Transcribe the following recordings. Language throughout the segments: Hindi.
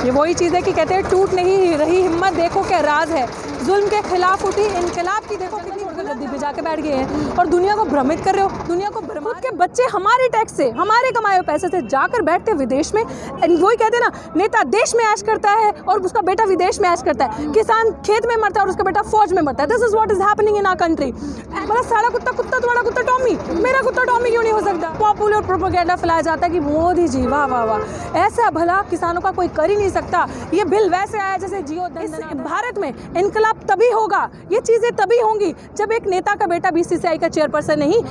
ये वही चीज़ है कि कहते हैं टूट नहीं रही हिम्मत, देखो क्या राज है। जुल्म के खिलाफ उठी इनकलाब की देखो कितनी गद्दी पे जाके बैठ गए हैं और दुनिया को भ्रमित कर रहे हो। दुनिया को खुद के बच्चे हमारे टैक्स से, हमारे कमाए हुए पैसे से जाकर बैठते विदेश में। वही कहते हैं ना, नेता देश में ऐश करता है और उसका बेटा विदेश में ऐश करता है। किसान खेत में मरता है और उसका बेटा फौज में मरता है। This is what is happening in our country. बड़ा सारा कुत्ता कुत्ता, तुम्हारा कुत्ता टॉमी, मेरा कुत्ता टॉमी क्यों नहीं हो सकता? पॉपुलर प्रोपेगेंडा फैलाया जाता है कि मोदी जी वाह वाह वाह, ऐसा भला किसानों का कोई कर ही नहीं सकता। ये बिल वैसे आया जैसे जियो। भारत में इनकलाब तभी होगा, ये चीज़ें तभी होंगी जब एक नेता का बेटा बीसीसीआई का चेयरपर्सन नहीं,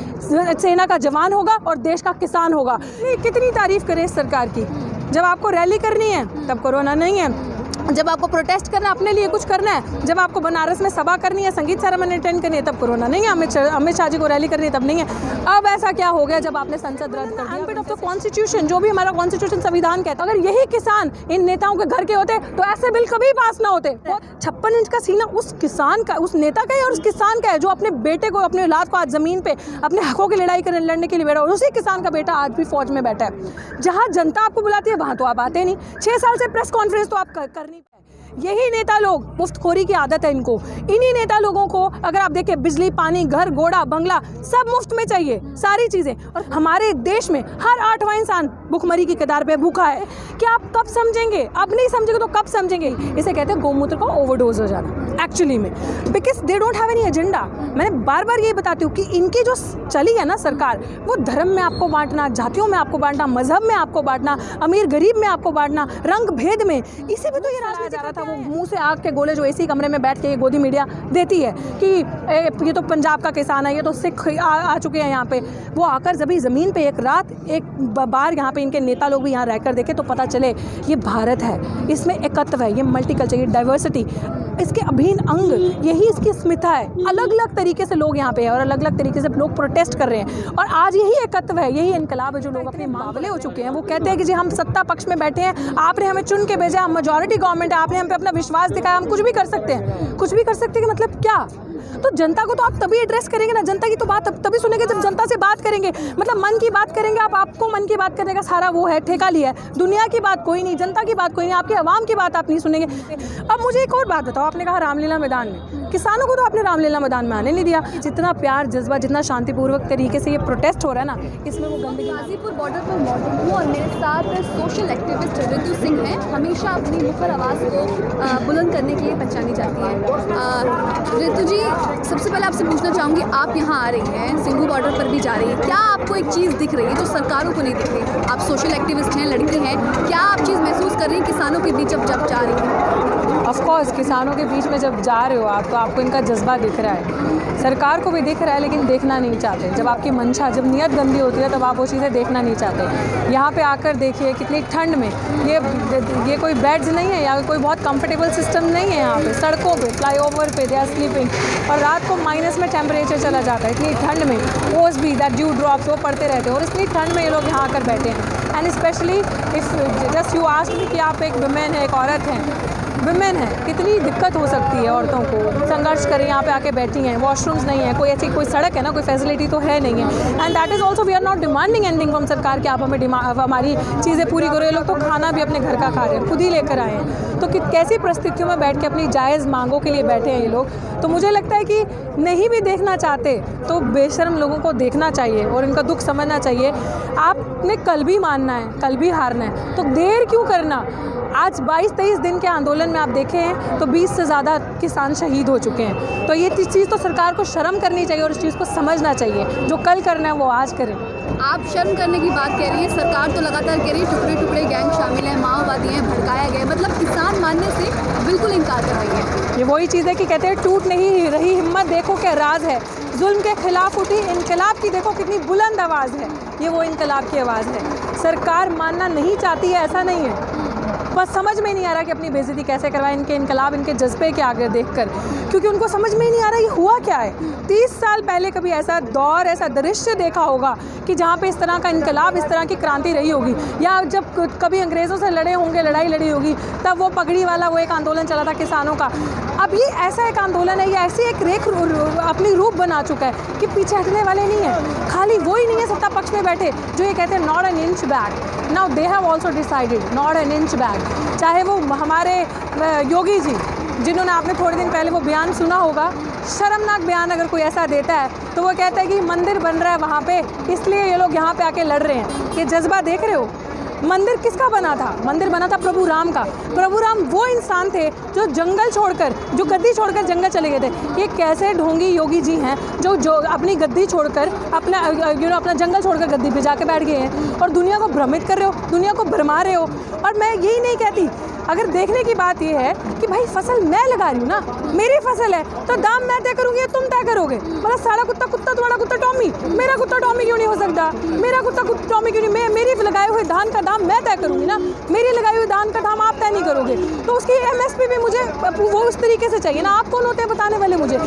सेना का जवान होगा और देश का किसान होगा। कितनी तारीफ करें इस सरकार की। जब आपको रैली करनी है तब कोरोना नहीं है, जब आपको प्रोटेस्ट करना है, अपने लिए कुछ करना है, जब आपको बनारस में सभा करनी है, संगीत सेरेमनी अटेंड करनी है, तब कोरोना नहीं है। अमित शाह जी को रैली करनी है तब नहीं है। अब ऐसा क्या हो गया जब आपने संसद रद्द कर दिया? ऑफ द कॉन्स्टिट्यूशन, जो भी हमारा कॉन्स्टिट्यूशन संविधान कहता है, अगर यही किसान इन नेताओं के घर के होते तो ऐसे बिल कभी पास ना होते। 56 इंच का सीना उस किसान का, उस नेता का है और उस किसान का है जो अपने बेटे को, अपने औलाद को आज जमीन पे अपने हकों की लड़ाई करने लड़ने के लिए बैठा, और उसी किसान का बेटा आज भी फौज में बैठा है। जहाँ जनता आपको बुलाती है वहाँ तो आप आते नहीं। 6 साल से प्रेस कॉन्फ्रेंस तो आप कर नहीं पाए। यही नेता लोग, मुफ्तखोरी की आदत है इनको। इन्हीं नेता लोगों को अगर आप देखें, बिजली, पानी, घर, घोड़ा, बंगला सब मुफ्त में चाहिए, सारी चीज़ें। और हमारे देश में हर 8वां इंसान भूखमरी की कतार पे भूखा है। क्या आप कब समझेंगे? अब नहीं समझेंगे तो कब समझेंगे? इसे कहते हैं गोमूत्र का ओवरडोज हो जाना एक्चुअली में, because they don't have any agenda. मैंने बार बार ये बताती हूँ कि इनकी जो चली है ना सरकार, वो धर्म में आपको बांटना, जातियों में आपको बांटना, मजहब में आपको बांटना, अमीर गरीब में आपको बांटना, रंग भेद में। इसी भी तो ये राजनीति जा रहा था। वो मुंह से आग के गोले जो इसी कमरे में बैठ के ये गोदी मीडिया देती है कि ये तो पंजाब का किसान है, ये तो सिख आ चुके हैं यहाँ पे। वो आकर जब ज़मीन पे एक रात एक बार यहाँ पे इनके नेता लोग भी यहाँ रहकर देखे तो पता चले ये भारत है, इसमें एकत्व है, ये मल्टीकल्चर, ये डाइवर्सिटी, इसके अभिन्न अंग, यही इसकी अस्मिता है। अलग अलग तरीके से लोग यहाँ पे हैं और अलग अलग तरीके से लोग प्रोटेस्ट कर रहे हैं, और आज यही एकत्व है, यही इनकलाब है जो लोग अपने मावले हो चुके हैं। वो कहते हैं कि जी हम सत्ता पक्ष में बैठे हैं, आपने हमें चुन के भेजा, हम मेजॉरिटी गवर्नमेंट है, आपने हम पे अपना विश्वास दिखाया, हम कुछ भी कर सकते हैं। कुछ भी कर सकते हैं मतलब क्या? तो जनता को तो आप तभी एड्रेस करेंगे ना, जनता की तो बात तभी सुनेंगे जब जनता से बात करेंगे, मतलब मन की बात करेंगे। आपको मन की बात करने का सारा वो है, ठेका लिया है। दुनिया की बात कोई नहीं, जनता की बात कोई नहीं, आपके अवाम की बात आप नहीं सुनेंगे। अब मुझे एक और बात बताओ, आपने कहा रामलीला मैदान में, किसानों को तो आपने रामलीला मैदान में आने नहीं दिया। जितना प्यार, जज्बा, जितना शांतिपूर्वक तरीके से ये प्रोटेस्ट हो रहा है ना, इसमें वो गंदगी। गाजीपुर बॉर्डर पर मौजूद हूँ और मेरे साथ सोशल एक्टिविस्ट रितु सिंह हैं। हमेशा अपनी मुखर आवाज़ को बुलंद करने के लिए पहचानी जाती है। रितु जी, सबसे पहले आपसे पूछना चाहूँगी, आप यहाँ आ रही हैं, सिंघू बॉर्डर पर भी जा रही है, क्या आपको एक चीज़ दिख रही है जो सरकारों को नहीं दिख रही? आप सोशल एक्टिविस्ट हैं, लड़की हैं, क्या आप चीज़ महसूस कर रही हैं किसानों के बीच जब जा रही हैं? ऑफकोर्स किसानों के बीच में जब जा रहे हो आप, तो आपको इनका जज्बा दिख रहा है, सरकार को भी दिख रहा है, लेकिन देखना नहीं चाहते। जब आपकी मंशा, जब नियत गंदी होती है तब आप वो चीज़ें देखना नहीं चाहते। यहाँ पे आकर देखिए कितनी ठंड में, ये कोई बेड्स नहीं है या कोई बहुत कंफर्टेबल सिस्टम नहीं है। यहाँ पे सड़कों पे, फ्लाईओवर पे दे आर स्लीपिंग, और रात को माइनस में टेम्परेचर चला जाता है। इतनी ठंड में ओस भी, दैट ड्यू ड्रॉप्स, वो पड़ते रहते हैं, और इतनी ठंड में ये लोग यहाँ आकर बैठे हैं। And specially if just you ask me कि आप एक वुमेन है, एक औरत हैं, विमेन है, कितनी दिक्कत हो सकती है औरतों को। संघर्ष करें, यहाँ पे आके बैठी हैं, वॉशरूम्स नहीं है, कोई ऐसी कोई सड़क है ना, कोई फैसिलिटी तो है नहीं है। And that is also we are not demanding anything from सरकार कि आप हमें हमारी चीज़ें पूरी करो। ये लोग तो खाना भी अपने घर का खा रहे हैं, खुद ही लेकर आए हैं। तो कैसी परिस्थितियों में बैठ के अपनी जायज़ मांगों के लिए बैठे हैं ये लोग। तो मुझे लगता है कि नहीं भी देखना चाहते तो बेशर्म लोगों को देखना चाहिए और इनका दुख समझना चाहिए। आपने कल भी मानना है, कल भी हारना है, तो देर क्यों करना? आज 22-23 दिन के आंदोलन में आप देखें हैं तो 20 से ज़्यादा किसान शहीद हो चुके हैं। तो ये चीज़ तो सरकार को शर्म करनी चाहिए और इस चीज़ को समझना चाहिए। जो कल करना है वो आज करें। आप शर्म करने की बात कह रही हैं, सरकार तो लगातार कह रही है टुकड़े टुकड़े गैंग शामिल हैं, माओवादी हैं, भड़काया गया, मतलब किसान मानने से बिल्कुल इनकार कर रही है। ये वही चीज़ है कि कहते हैं टूट नहीं रही हिम्मत, देखो क्या राज है। जुल्म के खिलाफ उठी इनकलाब की देखो कितनी बुलंद आवाज़ है। ये वो इनकलाब की आवाज़ है। सरकार मानना नहीं चाहती है, ऐसा नहीं है, बस समझ में नहीं आ रहा कि अपनी बेइज्जती कैसे करवाएं इनके इनकलाब, इनके जज्बे के आगे देखकर, क्योंकि उनको समझ में ही नहीं आ रहा ये हुआ क्या है। 30 साल पहले कभी ऐसा दौर, ऐसा दृश्य देखा होगा कि जहाँ पे इस तरह का इनकलाब, इस तरह की क्रांति रही होगी, या जब कभी अंग्रेज़ों से लड़े होंगे, लड़ाई लड़ी होगी, तब वो पगड़ी वाला वो एक आंदोलन चला था किसानों का। अब ये ऐसा एक आंदोलन है, ये ऐसी एक रेख अपनी रूप बना चुका है कि पीछे हटने वाले नहीं है। खाली वो ही नहीं है सत्ता पक्ष में बैठे जो ये कहते हैं not an inch back. Now they have also decided not an inch back. चाहे वो हमारे योगी जी, जिन्होंने आपने थोड़े दिन पहले वो बयान सुना होगा, शर्मनाक बयान अगर कोई ऐसा देता है तो वो कहता है कि मंदिर बन रहा है वहाँ पे, इसलिए ये लोग यहाँ पे आके लड़ रहे हैं। ये जज्बा देख रहे हो? मंदिर किसका बना था? मंदिर बना था प्रभु राम का। प्रभु राम वो इंसान थे जो जंगल छोड़कर, जो गद्दी छोड़कर जंगल चले गए थे। ये कैसे ढोंगी योगी जी हैं जो अपनी गद्दी छोड़कर अपना अपना जंगल छोड़कर गद्दी पे जाके बैठ गए हैं और दुनिया को भ्रमित कर रहे हो, दुनिया को भरमा रहे हो। और मैं यही नहीं कहती, अगर देखने की बात ये है कि भाई फसल मैं लगा रही हूँ ना, मेरी फसल है तो दाम मैं तय करूँगी या तुम तय करोगे? मतलब सारा कुत्ता कुत्ता, तुम्हारा कुत्ता टॉमी, मेरा कुत्ता टॉमी क्यों नहीं हो सकता? मेरा कुत्ता टॉमी क्यों नहीं? मेरी लगाए हुए धान का दाम मैं तय करूँगी ना, मेरी लगाई हुई धान का दाम आप तय नहीं करोगे तो उसकी MSP भी मुझे वो उस तरीके से चाहिए ना। आप कौन होते हैं बताने वाले मुझे?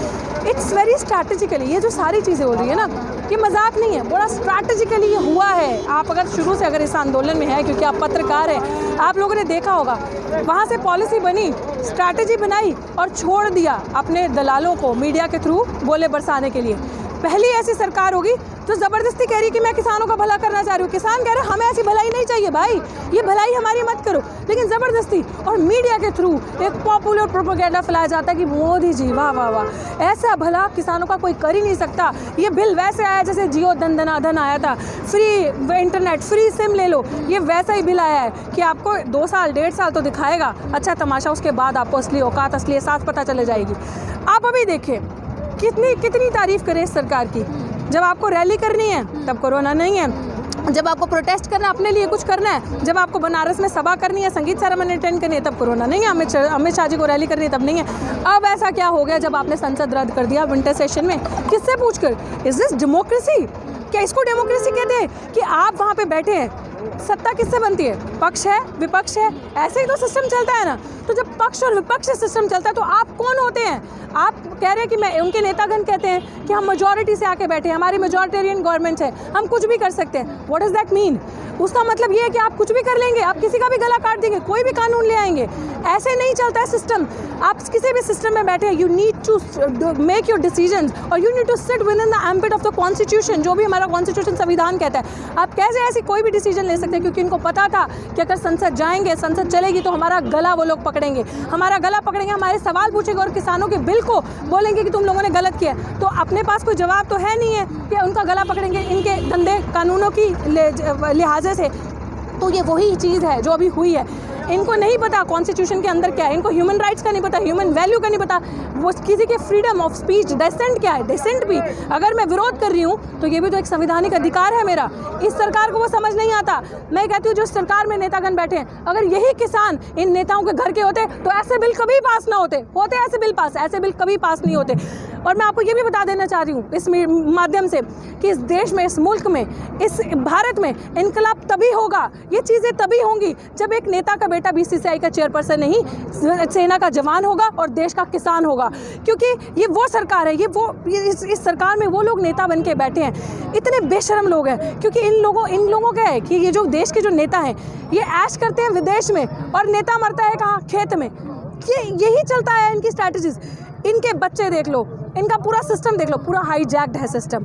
इट्स वेरी स्ट्रैटेजिकली ये जो सारी चीज़ें हो रही है ना, ये मजाक नहीं है, बड़ा स्ट्रैटेजिकली ये हुआ है। आप अगर शुरू से अगर इस आंदोलन में है, क्योंकि आप पत्रकार हैं, आप लोगों ने देखा होगा वहाँ से पॉलिसी बनी, स्ट्रैटेजी बनाई और छोड़ दिया अपने दलालों को मीडिया के थ्रू बोले बरसाने के लिए। पहली ऐसी सरकार होगी जो ज़बरदस्ती कह रही कि मैं किसानों का भला करना चाह रही हूँ। किसान कह रहे हैं हमें ऐसी भलाई नहीं चाहिए भाई, ये भलाई हमारी मत करो, लेकिन ज़बरदस्ती और मीडिया के थ्रू एक पॉपुलर प्रोपेगेंडा फैलाया जाता है कि मोदी जी वाह वाह वाह, ऐसा भला किसानों का कोई कर ही नहीं सकता। ये बिल वैसे आया जैसे जियो धन आया था, फ्री इंटरनेट, फ्री सिम ले लो, ये वैसा ही बिल आया है कि आपको 2 साल 1.5 साल तो दिखाएगा अच्छा तमाशा, उसके बाद आपको असली औकात, असली एहसास पता चले जाएगी। आप अभी देखें कितनी तारीफ़ करें इस सरकार की। जब आपको रैली करनी है तब कोरोना नहीं है, जब आपको प्रोटेस्ट करना, अपने लिए कुछ करना है, जब आपको बनारस में सभा करनी है, संगीत सेरेमनी अटेंड करनी है तब कोरोना नहीं है, अमित शाह जी को रैली करनी है तब नहीं है। अब ऐसा क्या हो गया जब आपने संसद रद्द कर दिया विंटर सेशन में? किससे पूछकर? Is this democracy? क्या इसको डेमोक्रेसी कहते हैं कि आप वहाँ पे बैठे हैं? सत्ता किससे बनती है? पक्ष है, विपक्ष है, ऐसे ही तो सिस्टम चलता है ना। तो जब पक्ष और विपक्ष से सिस्टम चलता है तो आप कौन होते हैं? आप कह रहे हैं कि मैं, उनके नेतागण कहते हैं कि हम मेजॉरिटी से आके बैठे हैं, हमारी मेजॉरिटेरियन गवर्नमेंट है, हम कुछ भी कर सकते हैं। What does that mean? उसका मतलब ये है कि आप कुछ भी कर लेंगे, आप किसी का भी गला काट देंगे, कोई भी कानून ले आएंगे। ऐसे नहीं चलता है सिस्टम। आप किसी भी सिस्टम में बैठे हैं, you need to make your decisions और you need to sit within the ambit of the constitution, जो भी हमारा कॉन्स्टिट्यूशन संविधान कहता है। आप कैसे ऐसी कोई भी डिसीजन ले सकते हैं? क्योंकि इनको पता था कि अगर संसद जाएंगे, संसद चलेगी तो हमारा गला वो लोग पकड़ेंगे, हमारा गला पकड़ेंगे, हमारे सवाल पूछेंगे और किसानों के बिल को बोलेंगे कि तुम लोगों ने गलत किया। तो अपने पास कोई जवाब तो है नहीं है कि उनका गला पकड़ेंगे इनके गंदे कानूनों की लिहाजे से। तो ये वही चीज़ है जो अभी हुई है। इनको नहीं पता कॉन्स्टिट्यूशन के अंदर क्या है, इनको ह्यूमन राइट्स का नहीं पता, ह्यूमन वैल्यू का नहीं पता, वो किसी के फ्रीडम ऑफ स्पीच, डिसेंट क्या है, डिसेंट भी अगर मैं विरोध कर रही हूँ तो ये भी तो एक संवैधानिक अधिकार है मेरा। इस सरकार को वो समझ नहीं आता। मैं कहती हूँ जो सरकार में नेतागण बैठे हैं, अगर यही किसान इन नेताओं के घर के होते तो ऐसे बिल कभी पास ना होते ऐसे बिल पास, ऐसे बिल कभी पास नहीं होते। और मैं आपको ये भी बता देना चाह रही हूँ इस माध्यम से कि इस देश में, इस मुल्क में, इस भारत में इनकलाब तभी होगा, ये चीज़ें तभी होंगी जब एक नेता का बेटा BCCI का चेयरपर्सन नहीं, सेना का जवान होगा और देश का किसान होगा। क्योंकि ये वो सरकार है, इस सरकार में वो लोग नेता बन के बैठे हैं, इतने बेशर्म लोग हैं। क्योंकि इन लोगों का है कि ये जो देश के जो नेता हैं ये ऐश करते हैं विदेश में और नेता मरता है कहाँ? खेत में। यही चलता है इनकी स्ट्रैटेजीज। इनके बच्चे देख लो, इनका पूरा सिस्टम देख लो, पूरा हाईजैक्ड है सिस्टम।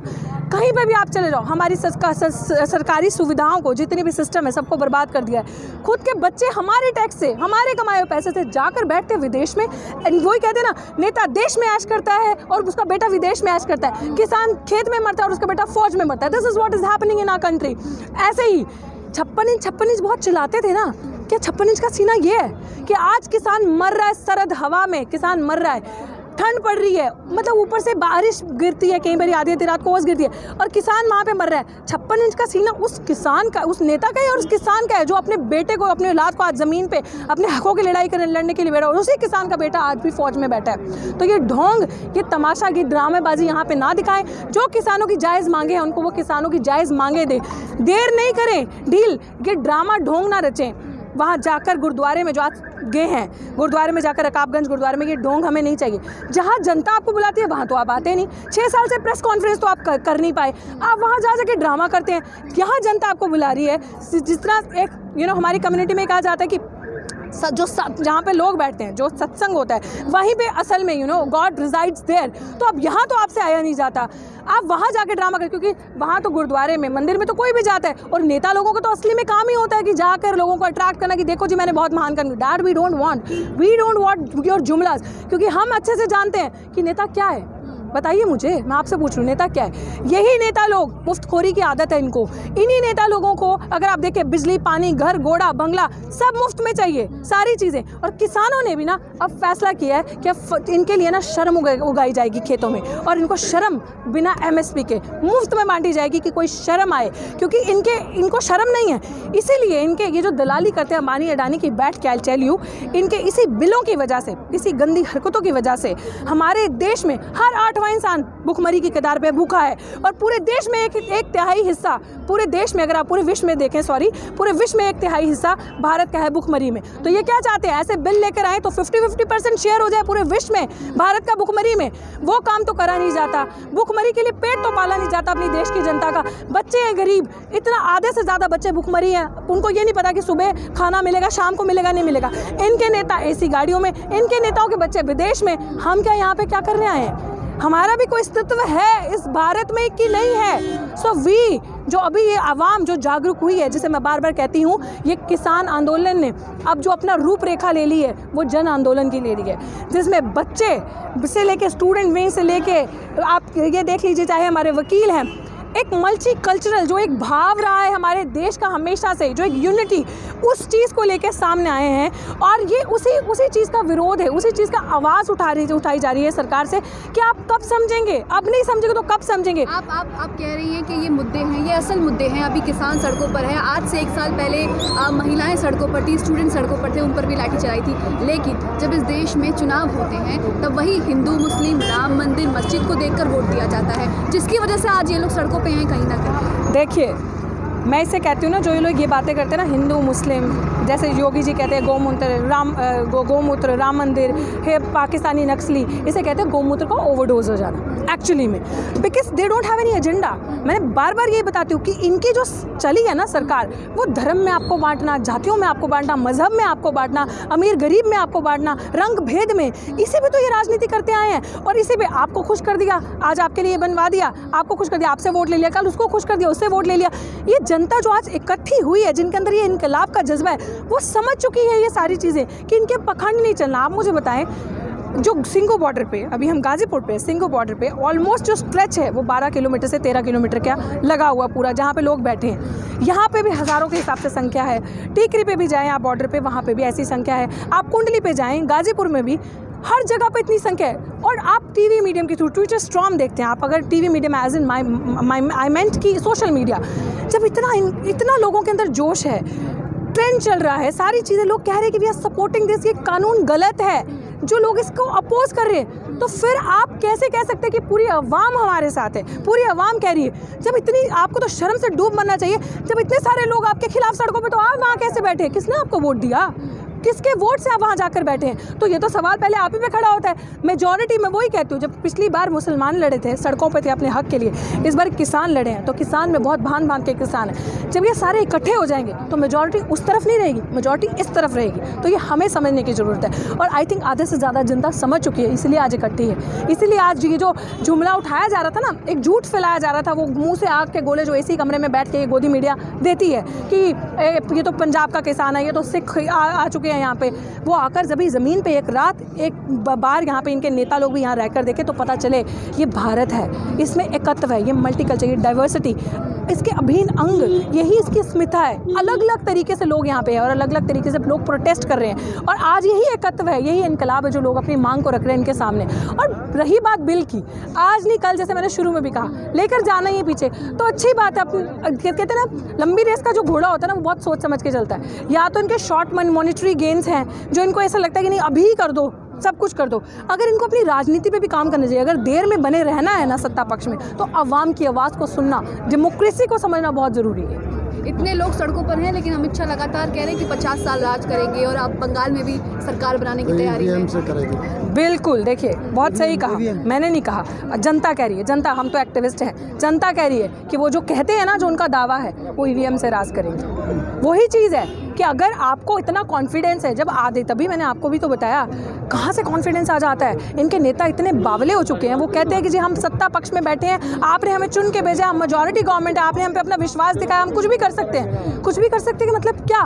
कहीं पे भी आप चले जाओ, हमारी सरकारी सुविधाओं को, जितनी भी सिस्टम है, सबको बर्बाद कर दिया है। खुद के बच्चे हमारे टैक्स से, हमारे कमाए हुए पैसे से जाकर बैठते विदेश में। वही कहते हैं ना, नेता देश में ऐश करता है और उसका बेटा विदेश में ऐश करता है। किसान खेत में मरता है और उसका बेटा फौज में मरता है। This is what is happening in our country. ऐसे ही 56 इंच बहुत चिल्लाते थे ना, क्या 56 इंच का सीना ये है कि आज किसान मर रहा है, सरद हवा में किसान मर रहा है, ठंड पड़ रही है, मतलब ऊपर से बारिश गिरती है, कई बार आधी रात को ओस गिरती है और किसान वहाँ पे मर रहा है। 56 इंच का सीना उस किसान का, उस नेता का है और उस किसान का है जो अपने बेटे को, अपने औलाद को आज ज़मीन पे अपने हकों की लड़ने के लिए बैठा, और उसी किसान का बेटा आज भी फौज में बैठा है। तो ये ढोंग, ये तमाशा, ये ड्रामेबाजी यहाँ पे ना दिखाएं। जो किसानों की जायज़ मांगे हैं उनको वो किसानों की जायज़ मांगे दें, देर नहीं करें डील, ये ड्रामा ढोंग ना रचें। वहाँ जाकर गुरुद्वारे में जो आज गए हैं, गुरुद्वारे में जाकर रकाबगंज गुरुद्वारे में, ये ढोंग हमें नहीं चाहिए। जहाँ जनता आपको बुलाती है वहाँ तो आप आते नहीं। 6 साल से प्रेस कॉन्फ्रेंस तो आप कर नहीं पाए, आप वहाँ जा जाके ड्रामा करते हैं। यहाँ जनता आपको बुला रही है, जिस तरह एक हमारी कम्युनिटी में कहा जाता है कि जो जहाँ पे लोग बैठते हैं, जो सत्संग होता है, वहीं पे असल में गॉड रिजाइड्स देयर। तो अब यहाँ तो आपसे आया नहीं जाता, आप वहाँ जाके ड्रामा कर, क्योंकि वहाँ तो गुरुद्वारे में, मंदिर में तो कोई भी जाता है, और नेता लोगों को तो असली में काम ही होता है कि जाकर लोगों को अट्रैक्ट करना कि देखो जी मैंने बहुत महान कर डैड we don't want your jumlas, क्योंकि हम अच्छे से जानते हैं कि नेता क्या है। बताइए मुझे, मैं आपसे पूछ रही हूँ नेता क्या है। यही नेता लोग, मुफ्तखोरी की आदत है इनको, इन्हीं नेता लोगों को अगर आप देखें बिजली, पानी, घर, घोड़ा, बंगला सब मुफ्त में चाहिए, सारी चीज़ें। और किसानों ने भी ना अब फैसला किया है कि इनके लिए ना शर्म उगाई जाएगी खेतों में, और इनको शर्म बिना MSP के मुफ्त में बांटी जाएगी कि कोई शर्म आए, क्योंकि इनको शर्म नहीं है। इसीलिए इनके ये जो दलाली करते हैं अंबानी अडानी की, बैठ के आई टेल यू, इनके इसी बिलों की वजह से, इसी गंदी हरकतों की वजह से हमारे देश में हर 8वां इंसान भुखमरी की कतार पे भूखा है, और पूरे देश में एक तिहाई हिस्सा, पूरे देश में, अगर आप पूरे विश्व में देखें, पूरे विश्व में 1/3 हिस्सा भारत का है भुखमरी में। तो ये क्या चाहते हैं, ऐसे बिल लेकर आए तो 50-50% शेयर हो जाए पूरे विश्व में भारत का भुखमरी में। वो काम तो करा नहीं जाता, भुखमरी के लिए पेट तो पाला नहीं जाता अपनी देश की जनता का। बच्चे हैं गरीब, इतना आधे से ज़्यादा बच्चे भुखमरी हैं, उनको ये नहीं पता कि सुबह खाना मिलेगा, शाम को मिलेगा, नहीं मिलेगा। इनके नेता AC गाड़ियों में, इनके नेताओं के बच्चे विदेश में, हम क्या यहाँ पे क्या करने आए हैं? हमारा भी कोई अस्तित्व है इस भारत में कि नहीं है? सो वी जो अभी ये आवाम जो जागरूक हुई है, जिसे मैं बार बार कहती हूँ, ये किसान आंदोलन ने अब जो अपना रूपरेखा ले ली है वो जन आंदोलन की ले ली है, जिसमें बच्चे से लेके स्टूडेंट विंग से लेके आप ये देख लीजिए, चाहे हमारे वकील हैं, एक मल्टी कल्चरल जो एक भाव रहा है हमारे देश का हमेशा से, जो एक यूनिटी, उस चीज़ को लेकर सामने आए हैं। और ये उसी चीज़ का विरोध है, उसी चीज़ का आवाज़ उठाई जा रही है सरकार से कि आप कब समझेंगे? अब नहीं समझेंगे तो कब समझेंगे? आप कह रही हैं कि ये मुद्दे हैं, ये असल मुद्दे हैं। अभी किसान सड़कों पर है, आज से 1 साल पहले महिलाएं सड़कों पर थी, स्टूडेंट सड़कों पर थे, उन पर भी लाठी चलाई थी। लेकिन जब इस देश में चुनाव होते हैं तब वही हिंदू, मुस्लिम, राम मंदिर, मस्जिद को देखकर वोट दिया जाता है, जिसकी वजह से आज ये लोग सड़कों पे हैं कहीं ना कहीं। देखिए, मैं इसे कहती हूँ ना, जो ये लोग ये बातें करते हैं ना, हिंदू मुस्लिम, जैसे योगी जी कहते हैं गौमूत्र राम मंदिर है, पाकिस्तानी नक्सली, इसे कहते हैं गौमूत्र का ओवरडोज हो जाना एक्चुअली में, because they don't have any agenda. मैंने बार बार ये बताती हूँ कि इनकी जो चली है ना सरकार, वो धर्म में आपको बांटना, जातियों में आपको बांटना, मजहब में आपको बांटना, अमीर गरीब में आपको बांटना, रंग भेद में, इसी पे तो ये राजनीति करते आए हैं। और इसी पे आपको खुश कर दिया, आज आपके लिए बनवा दिया, आपको खुश कर दिया, आपसे वोट ले लिया, कल उसको खुश कर दिया, उससे वोट ले लिया। ये जनता जो आज इकट्ठी हुई है, जिनके अंदर ये इनकलाब का जज्बा है, वो समझ चुकी है ये सारी चीज़ें कि इनके पखंड नहीं चलना। आप मुझे बताएं, जो सिंघू बॉर्डर पे, अभी हम गाजीपुर पे, सिंघू बॉर्डर पे ऑलमोस्ट जो स्ट्रेच है वो 12 किलोमीटर से 13 किलोमीटर का लगा हुआ पूरा, जहाँ पे लोग बैठे हैं। यहाँ पे भी हज़ारों के हिसाब से संख्या है। टीकरी पे भी जाएँ आप बॉर्डर पे, वहाँ पे भी ऐसी संख्या है। आप कुंडली पे जाएँ, गाजीपुर में भी, हर जगह पे इतनी संख्या है। और आप टीवी मीडियम के थ्रू ट्विटर स्ट्रॉम देखते हैं आप, अगर टीवी मीडियम एज इन आई मेंट की सोशल मीडिया, जब इतना लोगों के अंदर जोश है, ट्रेंड चल रहा है, सारी चीज़ें, लोग कह रहे हैं कि वी आर सपोर्टिंग दिस, ये कानून गलत है, जो लोग इसको अपोज कर रहे हैं, तो फिर आप कैसे कह सकते हैं कि पूरी अवाम हमारे साथ है? पूरी अवाम कह रही है। जब इतनी, आपको तो शर्म से डूब मरना चाहिए, जब इतने सारे लोग आपके खिलाफ सड़कों पे, तो आप वहाँ कैसे बैठे? किसने आपको वोट दिया? किसके वोट से आप वहाँ जाकर बैठे हैं? तो ये तो सवाल पहले आप ही पे खड़ा होता है। मेजॉरिटी में वही कहती हूँ, जब पिछली बार मुसलमान लड़े थे, सड़कों पे थे अपने हक के लिए, इस बार किसान लड़े हैं, तो किसान में बहुत भान के किसान हैं। जब ये सारे इकट्ठे हो जाएंगे तो मेजॉरिटी उस तरफ नहीं रहेगी, मेजॉरिटी इस तरफ रहेगी। तो ये हमें समझने की ज़रूरत है, और आई थिंक आधे से ज़्यादा जनता समझ चुकी है, इसलिए आज इकट्ठी है। इसीलिए आज ये जो जुमला उठाया जा रहा था ना, एक झूठ फैलाया जा रहा था, वो मुँह से आग के गोले जो AC कमरे में बैठ के ये गोदी मीडिया देती है कि ये तो पंजाब का किसान है, ये तो सिख आ चुके हैं यहाँ पे, वो आकर जब ज़मीन पे एक रात एक बार यहाँ पे इनके नेता लोग भी यहाँ रहकर देखे, तो पता चले ये भारत है, इसमें एकत्व है, ये मल्टीकल्चर, ये डाइवर्सिटी, इसके अभिन्न अंग, यही इसकी स्मिता है। अलग अलग तरीके से लोग यहाँ पे हैं और अलग अलग तरीके से लोग प्रोटेस्ट कर रहे हैं, और आज यही एकत्व है, यही इनकलाब है जो लोग अपनी मांग को रख रहे हैं इनके सामने। और रही बात बिल की, आज नहीं कल, जैसे मैंने शुरू में भी कहा, लेकर जाना ही पीछे, तो अच्छी बात है। कहते हैं ना, लंबी रेस का जो घोड़ा होता है ना, वो बहुत सोच समझ के चलता है। या तो इनके शॉर्ट मॉनिटरी गेन्स हैं, जो इनको ऐसा लगता है कि नहीं अभी कर दो, सब कुछ कर दो। अगर इनको अपनी राजनीति पे भी काम करना चाहिए, अगर देर में बने रहना है ना सत्ता पक्ष में, तो आवाम की आवाज़ को सुनना, डेमोक्रेसी को समझना बहुत ज़रूरी है। इतने लोग सड़कों पर हैं, लेकिन अमित शाह लगातार कह रहे हैं कि 50 साल राज करेंगे, और आप बंगाल में भी सरकार बनाने की तैयारी में। बिल्कुल, देखिए बहुत सही कहा, मैंने नहीं कहा, जनता कह रही है, जनता, हम तो एक्टिविस्ट हैं, जनता कह रही है कि वो जो कहते हैं ना, जो उनका दावा है, वो EVM से राज करेंगे। वही चीज़ है। कि अगर आपको इतना कॉन्फिडेंस है, जब आधे, तभी मैंने आपको भी तो बताया कहाँ से कॉन्फिडेंस आ जाता है। इनके नेता इतने बावले हो चुके हैं, वो कहते हैं कि जी हम सत्ता पक्ष में बैठे हैं, आपने हमें चुन के भेजा, हम मेजॉरिटी गवर्नमेंट है, आपने हम पे अपना विश्वास दिखाया, हम कुछ भी कर सकते हैं। कुछ भी कर सकते हैं कि मतलब क्या?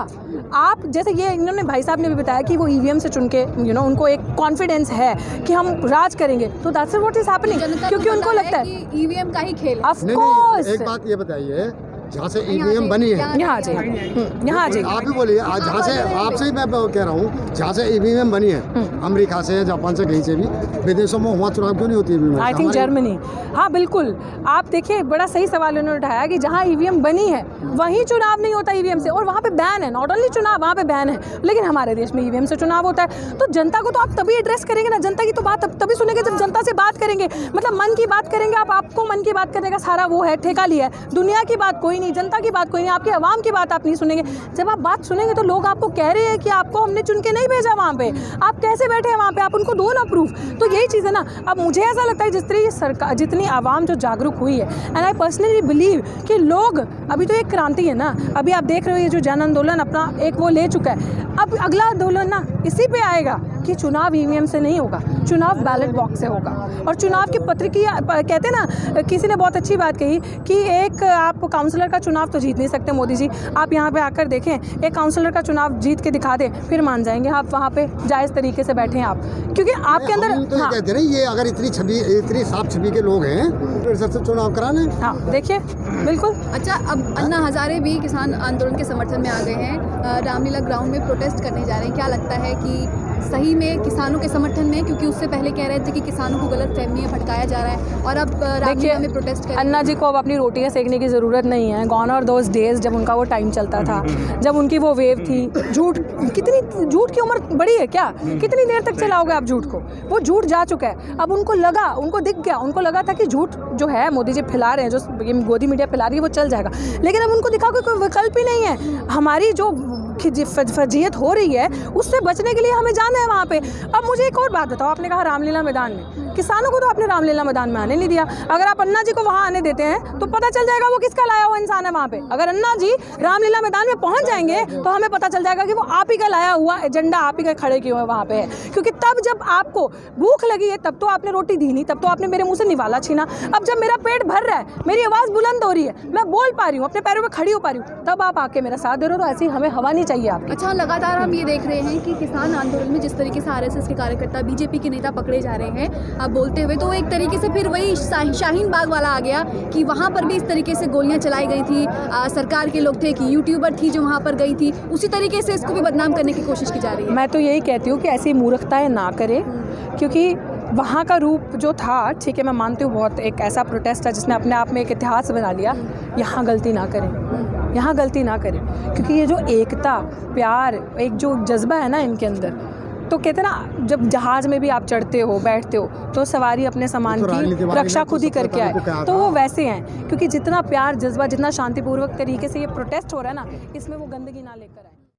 आप जैसे ये इन्होंने भाई साहब ने भी बताया कि वो ईवीएम से चुन के उनको एक कॉन्फिडेंस है कि हम राज करेंगे, तो दैट्स व्हाट इज हैपनिंग, क्योंकि उनको लगता है कि ईवीएम का ही खेल है। Of course. एक बात ये बताइए, जहाँ से ईवीएम बनी है, यहाँ आ जाइए, यहाँ आ जाइए। आप ही बोलिए, आज जहाँ से आपसे ही मैं कह रहा हूँ, जहाँ से ईवीएम बनी है, अमेरिका से, जापान से, कहीं से भी, विदेशों में वहाँ चुनाव क्यों नहीं होती है? I think Germany. हाँ बिल्कुल, आप देखिए बड़ा सही सवाल उन्होंने उठाया कि जहाँ ईवीएम बनी है वहीं चुनाव नहीं होता ईवीएम से, और वहाँ पे बैन है। नॉट ओनली चुनाव वहाँ पे बैन है, लेकिन हमारे देश में ईवीएम से चुनाव होता है। तो जनता को तो आप तभी एड्रेस करेंगे ना, जनता की तो बात तभी सुनेंगे जब जनता से बात करेंगे, मतलब मन की बात करेंगे। आपको मन की बात करने का सारा वो है, ठेका लिया है। दुनिया की बात कोई नहीं, जनता की बात कोई नहीं, आपकी आवाम की बात आप नहीं सुनेंगे। जब आप बात सुनेंगे तो लोग आपको कह रहे हैं कि आपको हमने चुन के नहीं भेजा वहाँ पे, आप कैसे बैठे हैं वहाँ पे, आप उनको दो ना प्रूफ। तो यही चीज़ है ना। अब मुझे ऐसा लगता है जिस तरह ये सरकार, जितनी आवाम जो जागरूक हुई है, एंड आई पर्सनली बिलीव कि लोग, अभी तो एक क्रांति है ना, अभी आप देख रहे हो ये जो जन आंदोलन अपना एक वो ले चुका है। अब अगला आंदोलन ना इसी पे आएगा कि चुनाव ईवीएम से नहीं होगा, चुनाव बैलेट बॉक्स से होगा। और चुनाव की पत्रिका, कहते हैं ना, किसी ने बहुत अच्छी बात कही कि एक आप काउंसलर का चुनाव तो जीत नहीं सकते मोदी जी, आप यहाँ पे आकर देखें, एक काउंसलर का चुनाव जीत के दिखा दें, फिर मान जाएंगे आप वहाँ पे जायज़ तरीके से बैठे हैं आप, क्योंकि आपके अंदर तो हाँ, कहते हैं ये अगर इतनी साफ छवि के लोग हैं, फिर सबसे चुनाव करा लें। हाँ देखिए बिल्कुल। अच्छा, अब अन्ना हजारे भी किसान आंदोलन के समर्थन में आ गए हैं, रामलीला ग्राउंड में प्रोटेस्ट करने जा रहे हैं। क्या लगता है कि सही में किसानों के समर्थन में, क्योंकि उससे पहले कह रहे थे कि किसानों को गलत फहमी में भटकाया जा रहा है, और अब रामलीला में प्रोटेस्ट कर, अन्ना जी को अब अपनी रोटियां सेकने की ज़रूरत नहीं है। गॉन आर दोज डेज जब उनका वो टाइम चलता था, जब उनकी वो वेव थी। झूठ, कितनी झूठ की उम्र बड़ी है क्या? कितनी देर तक चलाओगे आप झूठ को? वो झूठ जा चुका है। अब उनको लगा, उनको दिख गया, उनको लगा था कि झूठ जो है मोदी जी फैला रहे हैं, जो गोदी मीडिया फैला रही है, वो चल जाएगा। लेकिन अब उनको दिखा कोई विकल्प ही नहीं है। हमारी जो फजीयत हो रही है उससे बचने के लिए हमें जाना है वहाँ पे। अब मुझे एक और बात बताओ, आपने कहा रामलीला मैदान में, किसानों को तो आपने रामलीला मैदान में आने नहीं दिया। अगर आप अन्ना जी को वहाँ आने देते हैं तो पता चल जाएगा वो किसका लाया हुआ इंसान है वहाँ पे। अगर अन्ना जी रामलीला मैदान में पहुँच जाएंगे तो हमें पता चल जाएगा कि वो आप ही का लाया हुआ एजेंडा, आप ही का खड़े किए हुए वहाँ पे है। क्योंकि तब जब आपको भूख लगी है तब तो आपने रोटी दी नहीं, तब तो आपने मेरे मुँह से निवाला छीना। अब जब मेरा पेट भर रहा है, मेरी आवाज़ बुलंद हो रही है, मैं बोल पा रही हूँ, अपने पैरों पर खड़ी हो पा रही हूँ, तब आप आके मेरा साथ दे रहे हो। तो ऐसी हमें हवा नहीं चाहिए आपकी। अच्छा, लगातार हम ये देख रहे हैं कि किसान आंदोलन में जिस तरीके से आरएसएस के कार्यकर्ता, बीजेपी के नेता पकड़े जा रहे हैं अब बोलते हुए, तो एक तरीके से फिर वही शाहीन बाग वाला आ गया कि वहाँ पर भी इस तरीके से गोलियां चलाई गई थी। सरकार के लोग थे कि यूट्यूबर थी जो वहाँ पर गई थी, उसी तरीके से इसको भी बदनाम करने की कोशिश की जा रही है। मैं तो यही कहती हूँ कि ऐसी मूर्खताएं ना करें, क्योंकि वहाँ का रूप जो था, ठीक है मैं मानती हूँ बहुत एक ऐसा प्रोटेस्ट है जिसने अपने आप में एक इतिहास बना लिया। यहाँ गलती ना करें, यहाँ गलती ना करें, क्योंकि ये जो एकता, प्यार, एक जो जज्बा है ना इनके अंदर, तो कहते हैं ना जब जहाज़ में भी आप चढ़ते हो, बैठते हो, तो सवारी अपने सामान की रक्षा खुद ही करके आए, तो वो वैसे हैं। क्योंकि जितना प्यार, जज्बा, जितना शांतिपूर्वक तरीके से ये प्रोटेस्ट हो रहा है ना, इसमें वो गंदगी ना लेकर आए।